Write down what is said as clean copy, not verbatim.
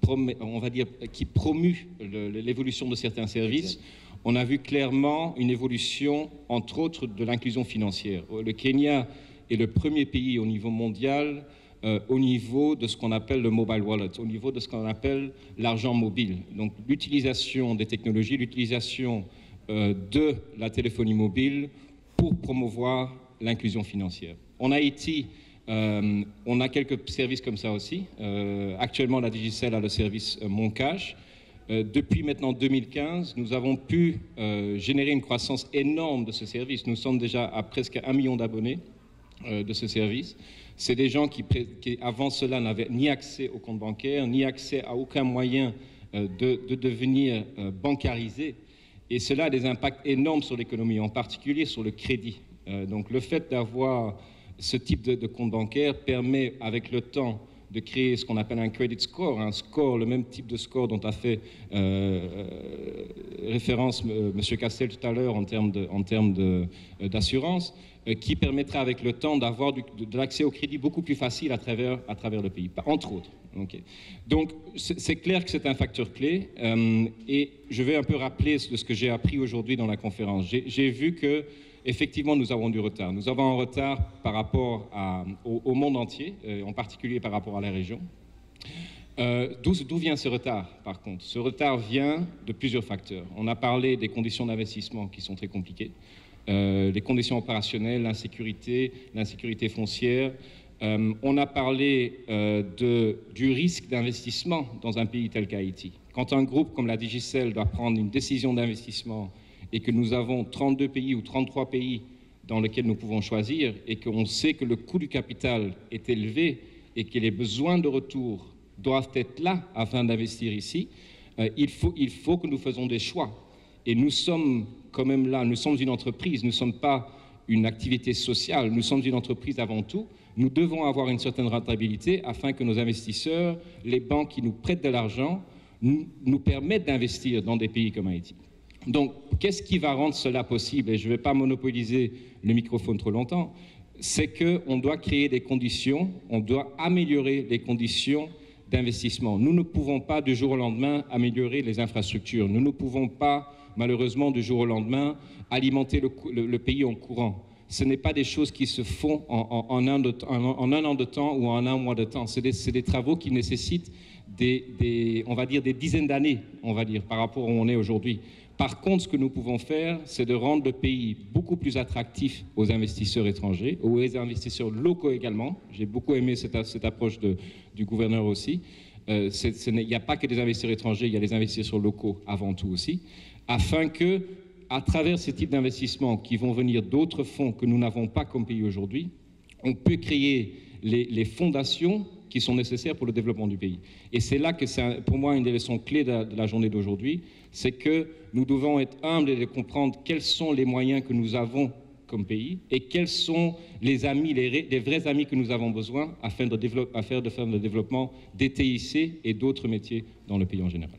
on va dire, qui promue l'évolution de certains services, on a vu clairement une évolution, entre autres, de l'inclusion financière. Le Kenya est le premier pays au niveau mondial au niveau de ce qu'on appelle le mobile wallet, au niveau de ce qu'on appelle l'argent mobile. Donc l'utilisation des technologies, l'utilisation de la téléphonie mobile pour promouvoir l'inclusion financière. En Haïti, on a quelques services comme ça aussi. Actuellement, la Digicel a le service Mon Cash. Depuis maintenant 2015, nous avons pu générer une croissance énorme de ce service. Nous sommes déjà à presque 1 million d'abonnés de ce service. C'est des gens qui avant cela, n'avaient ni accès au compte bancaire, ni accès à aucun moyen de devenir bancarisés. Et cela a des impacts énormes sur l'économie, en particulier sur le crédit. Donc le fait d'avoir ce type de compte bancaire permet, avec le temps, de créer ce qu'on appelle un credit score, un score, le même type de score dont a fait référence M. Castel tout à l'heure en termes d'assurance, qui permettra avec le temps d'avoir de l'accès au crédit beaucoup plus facile à travers le pays, entre autres. Okay. Donc c'est clair que c'est un facteur clé et je vais un peu rappeler ce que j'ai appris aujourd'hui dans la conférence. J'ai vu que effectivement, nous avons du retard. Nous avons un retard par rapport au monde entier, en particulier par rapport à la région. D'où vient ce retard, par contre? Ce retard vient de plusieurs facteurs. On a parlé des conditions d'investissement qui sont très compliquées, les conditions opérationnelles, l'insécurité foncière. On a parlé du risque d'investissement dans un pays tel qu'Haïti. Quand un groupe comme la Digicel doit prendre une décision d'investissement et que nous avons 32 pays ou 33 pays dans lesquels nous pouvons choisir et qu'on sait que le coût du capital est élevé et que les besoins de retour doivent être là afin d'investir ici, il faut que nous fassions des choix. Et nous sommes quand même là, nous sommes une entreprise, nous ne sommes pas une activité sociale, nous sommes une entreprise avant tout. Nous devons avoir une certaine rentabilité afin que nos investisseurs, les banques qui nous prêtent de l'argent, nous permettent d'investir dans des pays comme Haïti. Donc, qu'est-ce qui va rendre cela possible? Et je ne vais pas monopoliser le microphone trop longtemps. C'est qu'on doit créer des conditions, on doit améliorer les conditions d'investissement. Nous ne pouvons pas du jour au lendemain améliorer les infrastructures. Nous ne pouvons pas, malheureusement, du jour au lendemain, alimenter le pays en courant. Ce n'est pas des choses qui se font en un an de temps ou en un mois de temps. C'est des travaux qui nécessitent on va dire des dizaines d'années, on va dire, par rapport à où on est aujourd'hui. Par contre, ce que nous pouvons faire, c'est de rendre le pays beaucoup plus attractif aux investisseurs étrangers, aux investisseurs locaux également. J'ai beaucoup aimé cette approche du gouverneur aussi. Il n'y a pas que des investisseurs étrangers, il y a des investisseurs locaux avant tout aussi, afin que, à travers ce type d'investissements qui vont venir d'autres fonds que nous n'avons pas comme pays aujourd'hui, on peut créer les fondations qui sont nécessaires pour le développement du pays. Et c'est là que c'est pour moi une des leçons clés de la journée d'aujourd'hui, c'est que nous devons être humbles et comprendre quels sont les moyens que nous avons comme pays et quels sont les amis, les vrais amis que nous avons besoin afin de faire le développement des TIC et d'autres métiers dans le pays en général.